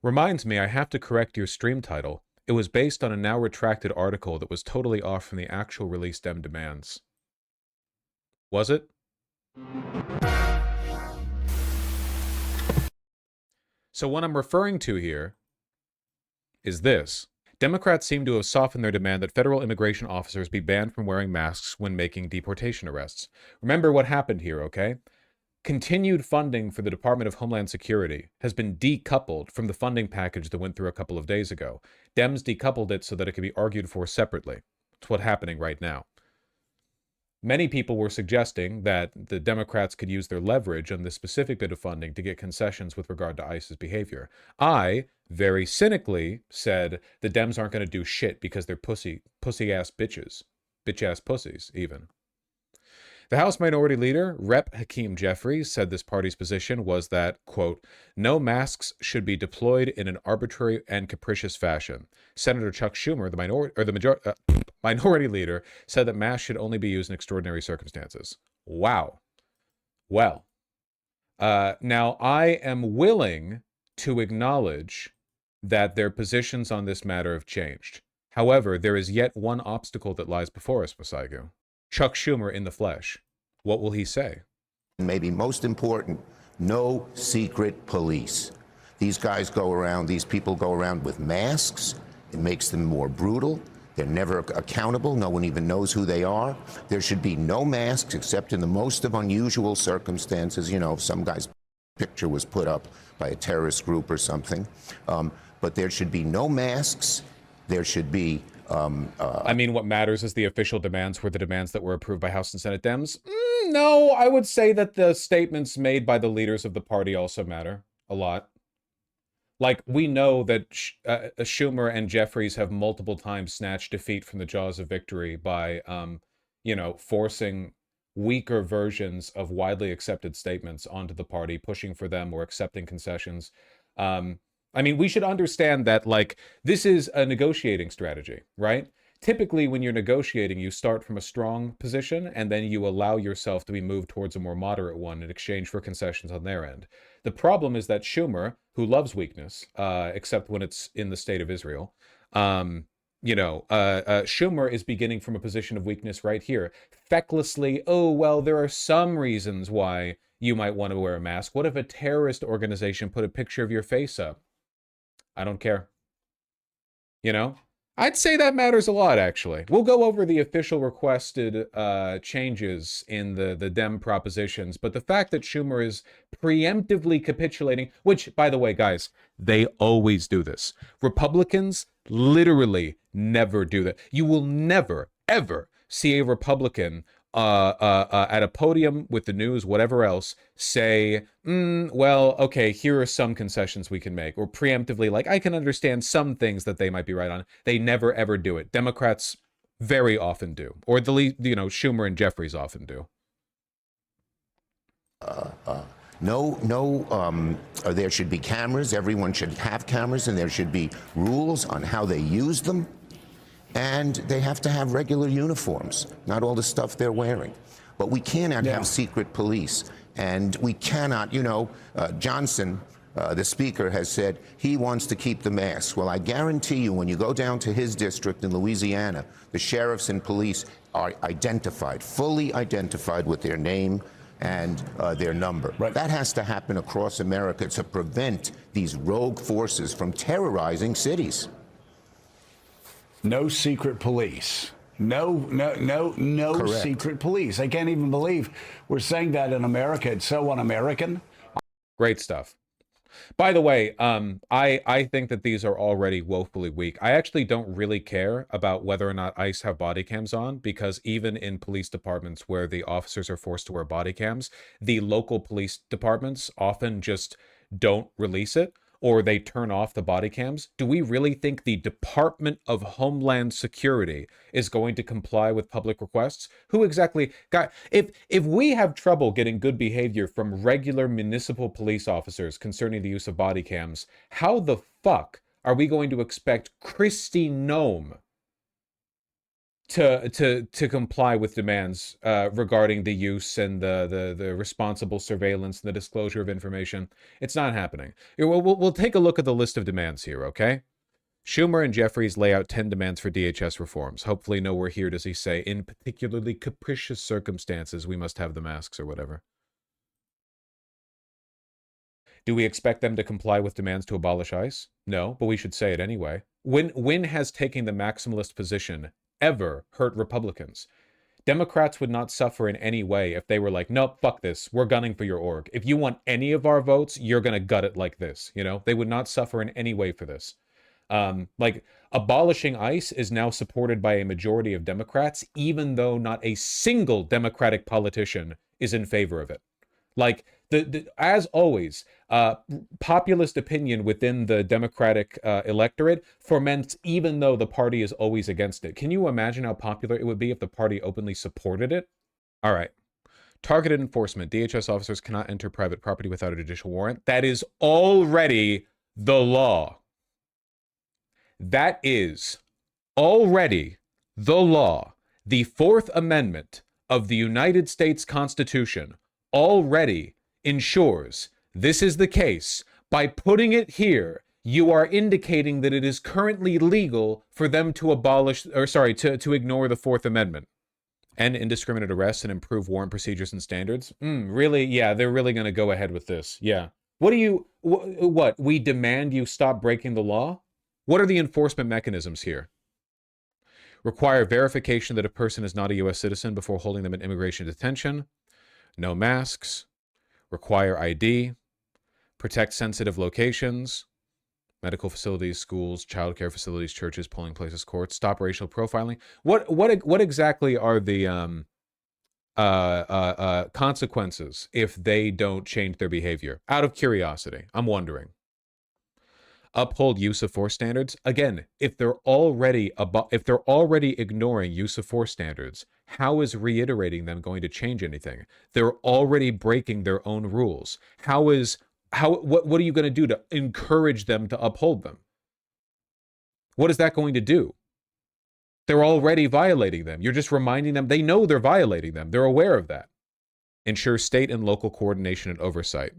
Reminds me, I have to correct your stream title. It was based on a now retracted article that was totally off from the actual release Dem demands. Was it? So what I'm referring to here is this. Democrats seem to have softened their demand that federal immigration officers be banned from wearing masks when making deportation arrests. Remember what happened here, okay? Continued funding for the Department of Homeland Security has been decoupled from the funding package that went through a couple of days ago. Dems decoupled it so that it could be argued for separately. It's what's happening right now. Many people were suggesting that the Democrats could use their leverage on this specific bit of funding to get concessions with regard to ICE's behavior. I, very cynically, said the Dems aren't going to do shit because they're pussy-ass bitches. Bitch-ass pussies, even. The House Minority Leader, Rep. Hakeem Jeffries, said this party's position was that, quote, no masks should be deployed in an arbitrary and capricious fashion. Senator Chuck Schumer, the Minority Leader, said that masks should only be used in extraordinary circumstances. Wow. Well, now I am willing to acknowledge that their positions on this matter have changed. However, there is yet one obstacle that lies before us, Masaigu. Chuck Schumer in the flesh. What will he say? Maybe most important, no secret police. These guys go around, these people go around with masks. It makes them more brutal. They're never accountable. No one even knows who they are. There should be no masks except in the most of unusual circumstances. You know, if some guy's picture was put up by a terrorist group or something. But there should be no masks. There should be I mean, what matters is the official demands were the demands that were approved by House and Senate Dems. No, I would say that the statements made by the leaders of the party also matter a lot. Like, we know that Schumer and Jeffries have multiple times snatched defeat from the jaws of victory by, you know, forcing weaker versions of widely accepted statements onto the party, pushing for them or accepting concessions. I mean, we should understand that, like, this is a negotiating strategy, right? Typically, when you're negotiating, you start from a strong position, and then you allow yourself to be moved towards a more moderate one in exchange for concessions on their end. The problem is that Schumer, who loves weakness, except when it's in the state of Israel, Schumer is beginning from a position of weakness right here. Fecklessly, oh, well, there are some reasons why you might want to wear a mask. What if a terrorist organization put a picture of your face up? I don't care. You know? I'd say that matters a lot, actually. We'll go over the official requested changes in the Dem propositions, but the fact that Schumer is preemptively capitulating, which, by the way, guys, they always do this. Republicans literally never do that. You will never, ever see a Republican at a podium with the news, whatever else, say, well, okay, here are some concessions we can make, or preemptively, like, I can understand some things that they might be right on. They never, ever do it. Democrats very often do, or Schumer and Jeffries often do. There should be cameras. Everyone should have cameras, and there should be rules on how they use them. And they have to have regular uniforms, not all the stuff they're wearing. But we cannot have secret police. And we cannot, Johnson, the speaker, has said he wants to keep the masks. Well, I guarantee you, when you go down to his district in Louisiana, the sheriffs and police are identified, fully identified with their name and their number. Right. That has to happen across America to prevent these rogue forces from terrorizing cities. No secret police. No secret police. I can't even believe we're saying that in America. It's so un-American. Great stuff. By the way, I think that these are already woefully weak. I actually don't really care about whether or not ICE have body cams on, because even in police departments where the officers are forced to wear body cams, the local police departments often just don't release it, or they turn off the body cams. Do we really think the Department of Homeland Security is going to comply with public requests? Who exactly got, if we have trouble getting good behavior from regular municipal police officers concerning the use of body cams, how the fuck are we going to expect Kristi Noem to comply with demands regarding the use and the responsible surveillance and the disclosure of information. It's not happening. We'll take a look at the list of demands here, okay? Schumer and Jeffries lay out 10 demands for DHS reforms. Hopefully nowhere here does he say, in particularly capricious circumstances, we must have the masks or whatever. Do we expect them to comply with demands to abolish ICE? No, but we should say it anyway. When has taking the maximalist position ever hurt Republicans? Democrats would not suffer in any way if they were like, nope, fuck this, we're gunning for your org. If you want any of our votes, you're going to gut it like this, you know? They would not suffer in any way for this. Like, abolishing ICE is now supported by a majority of Democrats, even though not a single Democratic politician is in favor of it. Like, as always, populist opinion within the Democratic electorate ferments even though the party is always against it. Can you imagine how popular it would be if the party openly supported it? All right. Targeted enforcement. DHS officers cannot enter private property without a judicial warrant. That is already the law. That is already the law. The Fourth Amendment of the United States Constitution already ensures this is the case. By putting it here, you are indicating that it is currently legal for them to to ignore the Fourth Amendment. End indiscriminate arrests and improve warrant procedures and standards. Really? Yeah, they're really going to go ahead with this. Yeah. What? We demand you stop breaking the law? What are the enforcement mechanisms here? Require verification that a person is not a U.S. citizen before holding them in immigration detention. No masks. Require ID. Protect sensitive locations. Medical facilities, schools, childcare facilities, churches, polling places, courts. Stop racial profiling. What exactly are the consequences if they don't change their behavior? Out of curiosity, I'm wondering. Uphold use of force standards. Again, if they're already ignoring use of force standards, how is reiterating them going to change anything? They're already breaking their own rules. What are you going to do to encourage them to uphold them? What is that going to do? They're already violating them. You're just reminding them. They know they're violating them. They're aware of that. Ensure state and local coordination and oversight.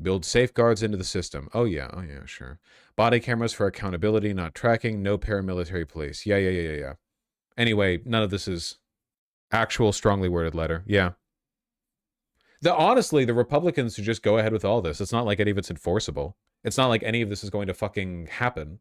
Build safeguards into the system. Oh yeah, sure. Body cameras for accountability, not tracking. No paramilitary police. Yeah. Anyway, none of this is actual strongly worded letter. Yeah. Honestly, the Republicans should just go ahead with all this. It's not like any of it's enforceable. It's not like any of this is going to fucking happen.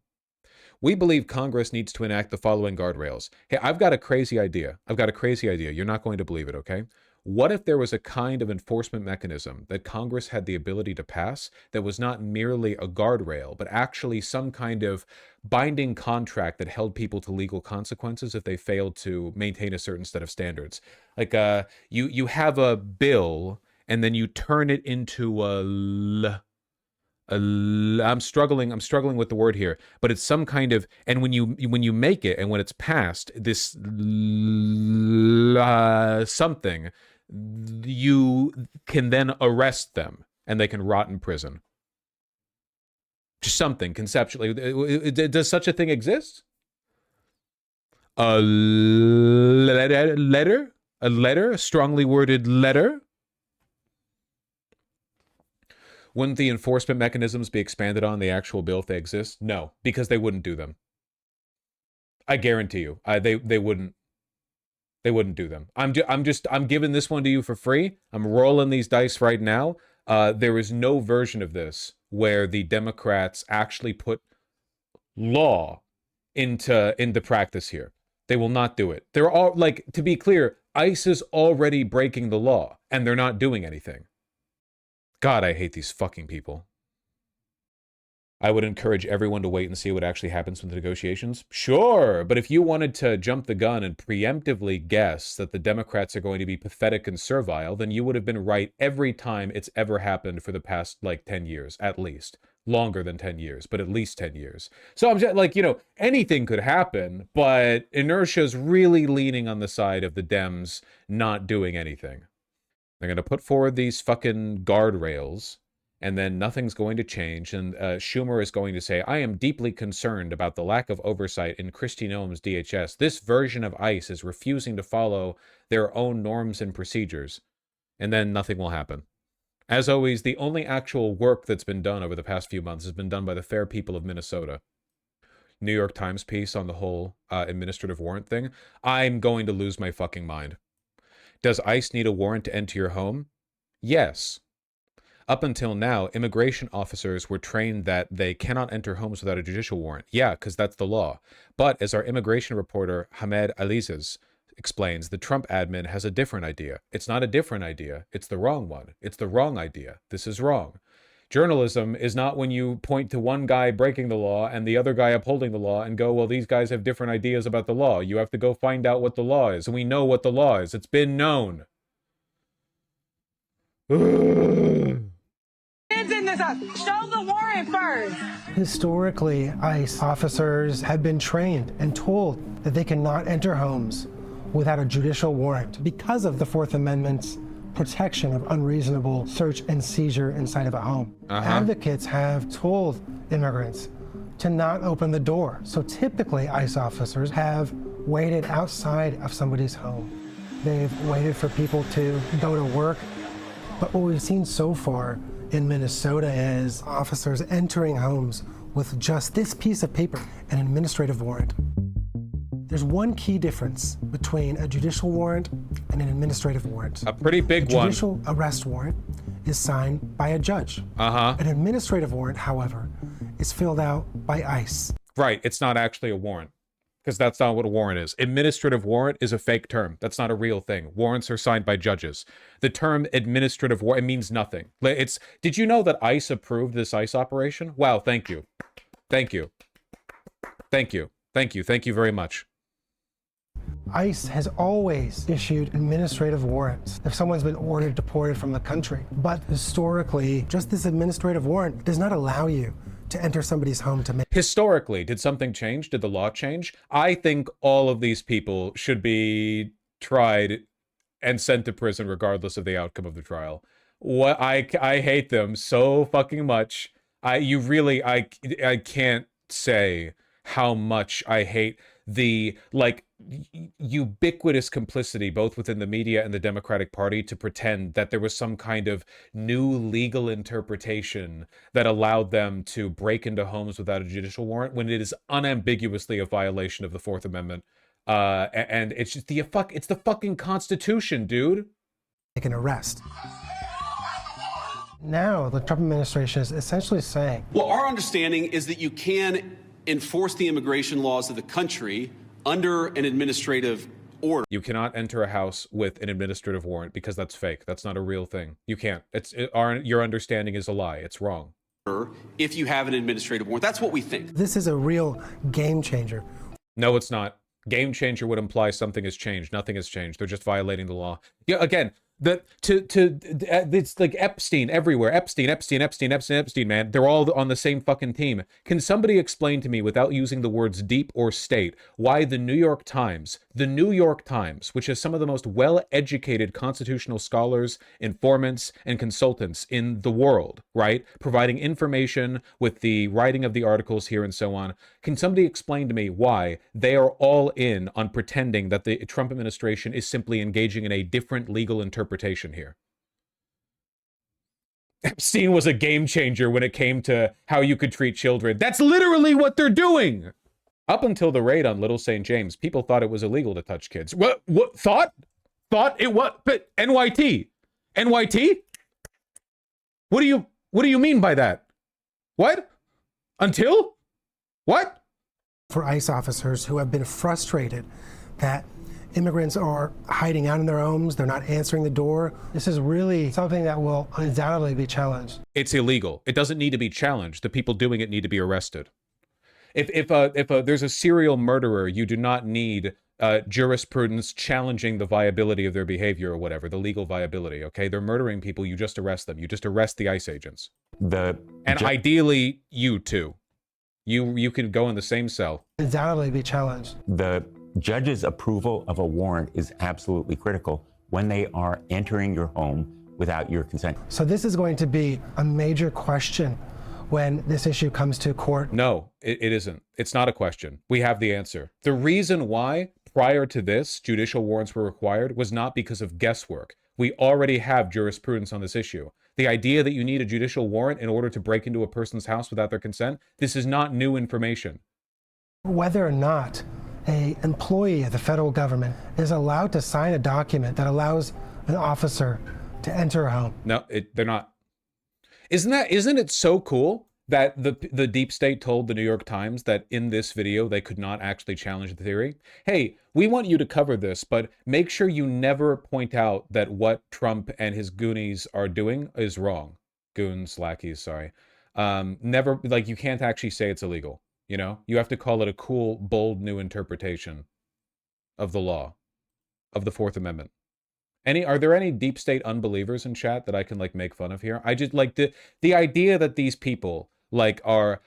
We believe Congress needs to enact the following guardrails. Hey, I've got a crazy idea. You're not going to believe it, okay? What if there was a kind of enforcement mechanism that Congress had the ability to pass that was not merely a guardrail, but actually some kind of binding contract that held people to legal consequences if they failed to maintain a certain set of standards? Like, you have a bill and then you turn it into I'm struggling with the word here, but it's some kind of, and when you make it and when it's passed, this something, you can then arrest them and they can rot in prison. Just something conceptually. Does such a thing exist? A strongly worded letter. Wouldn't the enforcement mechanisms be expanded on the actual bill if they exist? No, because they wouldn't do them. I guarantee you, they wouldn't. They wouldn't do them. I'm giving this one to you for free. I'm rolling these dice right now. There is no version of this where the Democrats actually put law into practice here. They will not do it. They're all, like, to be clear, ICE is already breaking the law and they're not doing anything. God, I hate these fucking people. I would encourage everyone to wait and see what actually happens with the negotiations. Sure, but if you wanted to jump the gun and preemptively guess that the Democrats are going to be pathetic and servile, then you would have been right every time it's ever happened for the past, 10 years, at least. Longer than 10 years, but at least 10 years. So I'm just anything could happen, but inertia's really leaning on the side of the Dems not doing anything. They're going to put forward these fucking guardrails, and then nothing's going to change. And Schumer is going to say, I am deeply concerned about the lack of oversight in Kristi Noem's DHS. This version of ICE is refusing to follow their own norms and procedures. And then nothing will happen. As always, the only actual work that's been done over the past few months has been done by the fair people of Minnesota. New York Times piece on the whole administrative warrant thing. I'm going to lose my fucking mind. Does ICE need a warrant to enter your home? Yes. Up until now, immigration officers were trained that they cannot enter homes without a judicial warrant. Yeah, because that's the law. But as our immigration reporter, Hamed Alizez, explains, the Trump admin has a different idea. It's not a different idea. It's the wrong one. It's the wrong idea. This is wrong. Journalism is not when you point to one guy breaking the law and the other guy upholding the law and go, well, these guys have different ideas about the law. You have to go find out what the law is. And we know what the law is. It's been known. Show the warrant first. Historically, ICE officers have been trained and told that they cannot enter homes without a judicial warrant because of the Fourth Amendment's protection of unreasonable search and seizure inside of a home. Advocates have told immigrants to not open the door. So typically, ICE officers have waited outside of somebody's home. They've waited for people to go to work. But what we've seen so far in Minnesota is officers entering homes with just this piece of paper, an administrative warrant. There's one key difference between a judicial warrant and an administrative warrant. A pretty big one. A judicial arrest warrant is signed by a judge. An administrative warrant, however, is filled out by ICE. Right, it's not actually a warrant, because that's not what a warrant is. Administrative warrant is a fake term. That's not a real thing. Warrants are signed by judges. The term administrative warrant, it means nothing. Did you know that ICE approved this ICE operation? Wow, thank you. Thank you. Thank you. Thank you. Thank you very much. ICE has always issued administrative warrants if someone's been ordered deported from the country. But historically, just this administrative warrant does not allow you to enter somebody's home to make. Historically, did something change? Did the law change? I think all of these people should be tried and sent to prison regardless of the outcome of the trial. What I hate them so fucking much. I can't say how much I hate the ubiquitous complicity both within the media and the Democratic Party to pretend that there was some kind of new legal interpretation that allowed them to break into homes without a judicial warrant when it is unambiguously a violation of the Fourth Amendment. And it's just it's the fucking Constitution, dude. Make an arrest. Now the Trump administration is essentially saying, well, our understanding is that you can enforce the immigration laws of the country under an administrative order. You cannot enter a house with an administrative warrant because that's fake. That's not a real thing. You can't. Your understanding is a lie. It's wrong. If you have an administrative warrant, that's what we think. This is a real game changer. No, it's not. Game changer would imply something has changed. Nothing has changed. They're just violating the law. Yeah, again, it's like Epstein everywhere. Epstein, man. They're all on the same fucking team. Can somebody explain to me, without using the words deep or state, why the New York Times, which has some of the most well-educated constitutional scholars, informants, and consultants in the world, right, providing information with the writing of the articles here and so on, can somebody explain to me why they are all in on pretending that the Trump administration is simply engaging in a different legal interpretation here? Epstein was a game changer when it came to how you could treat children. That's literally what they're doing. Up until the raid on Little St. James, people thought it was illegal to touch kids. What thought it was? But NYT? What do you mean by that? What? Until? What? For ICE officers who have been frustrated that immigrants are hiding out in their homes, they're not answering the door. This is really something that will undoubtedly be challenged. It's illegal. It doesn't need to be challenged. The people doing it need to be arrested. If there's a serial murderer, you do not need jurisprudence challenging the viability of their behavior or whatever, the legal viability, okay? They're murdering people, you just arrest them. You just arrest the ICE agents. Ideally, you too. You can go in the same cell. Undoubtedly be challenged. The judge's approval of a warrant is absolutely critical when they are entering your home without your consent. So this is going to be a major question when this issue comes to court. No, it isn't. It's not a question. We have the answer. The reason why prior to this judicial warrants were required was not because of guesswork. We already have jurisprudence on this issue. The idea that you need a judicial warrant in order to break into a person's house without their consent, this is not new information. Whether or not an employee of the federal government is allowed to sign a document that allows an officer to enter a home. No, they're not. Isn't it so cool that the deep state told the New York Times that in this video they could not actually challenge the theory? Hey, we want you to cover this, but make sure you never point out that what Trump and his goonies are doing is wrong. Goons, lackeys, sorry. Never, like, you can't actually say it's illegal. You know, you have to call it a cool, bold new interpretation of the law, of the Fourth Amendment. Are there any deep state unbelievers in chat that I can like make fun of here? I just like the idea that these people like are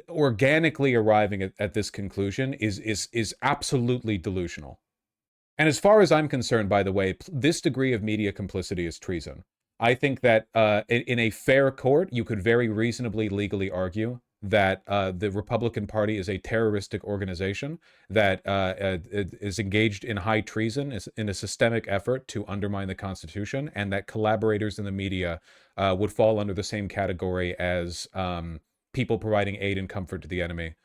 organically arriving at this conclusion is absolutely delusional. And as far as I'm concerned, by the way, this degree of media complicity is treason. I think that in a fair court, you could very reasonably legally argue that the Republican Party is a terroristic organization that is engaged in high treason, in a systemic effort to undermine the Constitution, and that collaborators in the media would fall under the same category as people providing aid and comfort to the enemy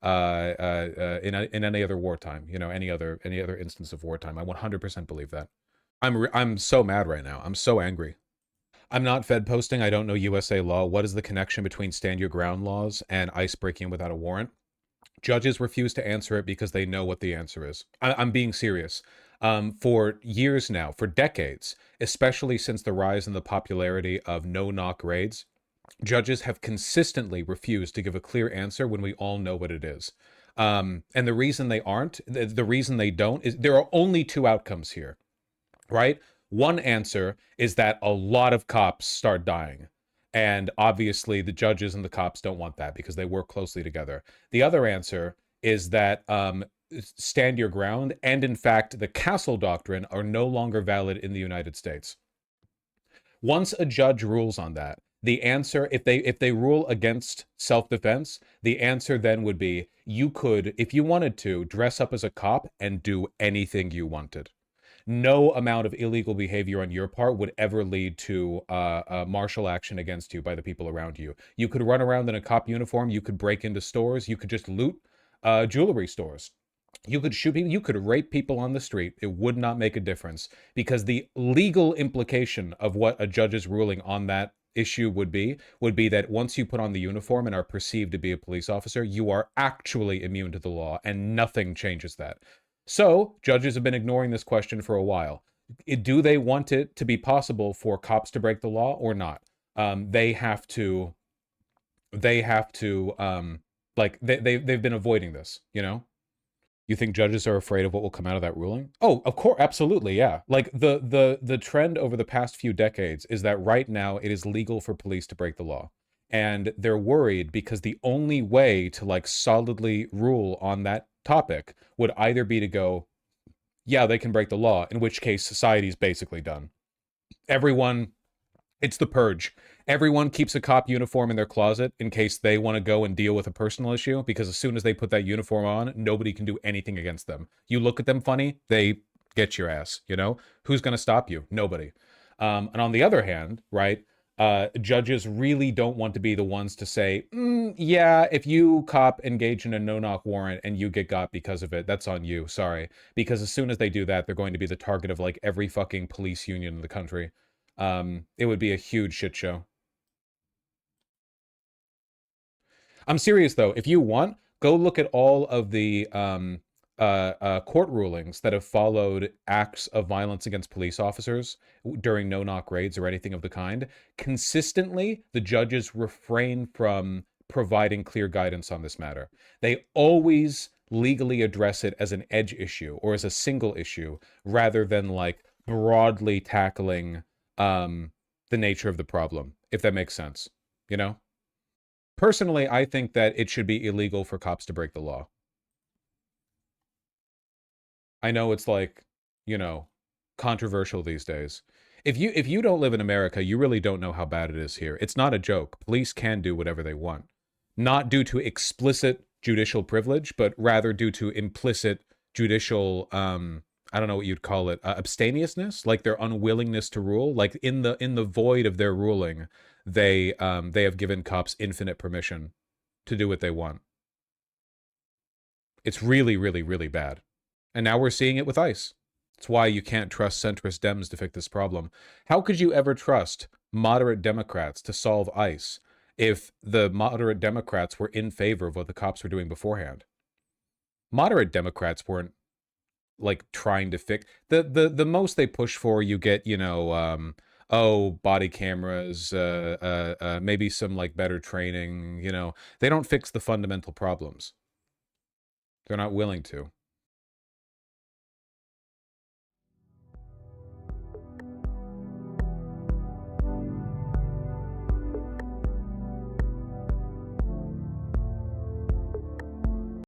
in any other wartime, you know, any other instance of wartime. I 100% believe that. I'm so mad right now. I'm so angry. I'm not Fed posting. I don't know USA law. What is the connection between stand your ground laws and ice breaking without a warrant? Judges refuse to answer it because they know what the answer is. I'm being serious. For years now, for decades, especially since the rise in the popularity of no-knock raids, judges have consistently refused to give a clear answer when we all know what it is. And the reason they aren't, the reason they don't, is there are only two outcomes here, right? One answer is that a lot of cops start dying. And obviously the judges and the cops don't want that because they work closely together. The other answer is that stand your ground and, in fact, the Castle Doctrine are no longer valid in the United States. Once a judge rules on that, the answer, if they rule against self-defense, the answer then would be you could, if you wanted to, dress up as a cop and do anything you wanted. No amount of illegal behavior on your part would ever lead to martial action against you by the people around you. You could run around in a cop uniform. You could break into stores. You could just loot jewelry stores. You could shoot people. You could rape people on the street. It would not make a difference because the legal implication of what a judge's ruling on that issue would be that once you put on the uniform and are perceived to be a police officer, you are actually immune to the law and nothing changes that. So, judges have been ignoring this question for a while. Do they want it to be possible for cops to break the law or not? They've been avoiding this, you know? You think judges are afraid of what will come out of that ruling? Oh, of course, absolutely, yeah. Like, the trend over the past few decades is that right now it is legal for police to break the law. And they're worried because the only way to, like, solidly rule on that topic would either be to go, yeah, they can break the law, in which case society's basically done. Everyone, it's the purge. Everyone keeps a cop uniform in their closet in case they want to go and deal with a personal issue, because as soon as they put that uniform on, nobody can do anything against them. You look at them funny, they get your ass, you know? Who's going to stop you? Nobody. And on the other hand, right, judges really don't want to be the ones to say, yeah, if you cop engage in a no-knock warrant and you get got because of it, that's on you, sorry. Because as soon as they do that, they're going to be the target of like every fucking police union in the country. It would be a huge shit show. I'm serious though, if you want, go look at all of the court rulings that have followed acts of violence against police officers during no-knock raids or anything of the kind. Consistently, the judges refrain from providing clear guidance on this matter. They always legally address it as an edge issue or as a single issue rather than like broadly tackling the nature of the problem, if that makes sense, you know? Personally, I think that it should be illegal for cops to break the law. I know it's like, you know, controversial these days. If you don't live in America, you really don't know how bad it is here. It's not a joke. Police can do whatever they want. Not due to explicit judicial privilege, but rather due to implicit judicial I don't know what you'd call it, abstemiousness, like their unwillingness to rule. Like in the void of their ruling, they have given cops infinite permission to do what they want. It's really, really, really bad. And now we're seeing it with ICE. It's why you can't trust centrist Dems to fix this problem. How could you ever trust moderate Democrats to solve ICE if the moderate Democrats were in favor of what the cops were doing beforehand? Moderate Democrats weren't like trying to fix the most they push for. You get, you know, body cameras, maybe some like better training. You know, they don't fix the fundamental problems. They're not willing to.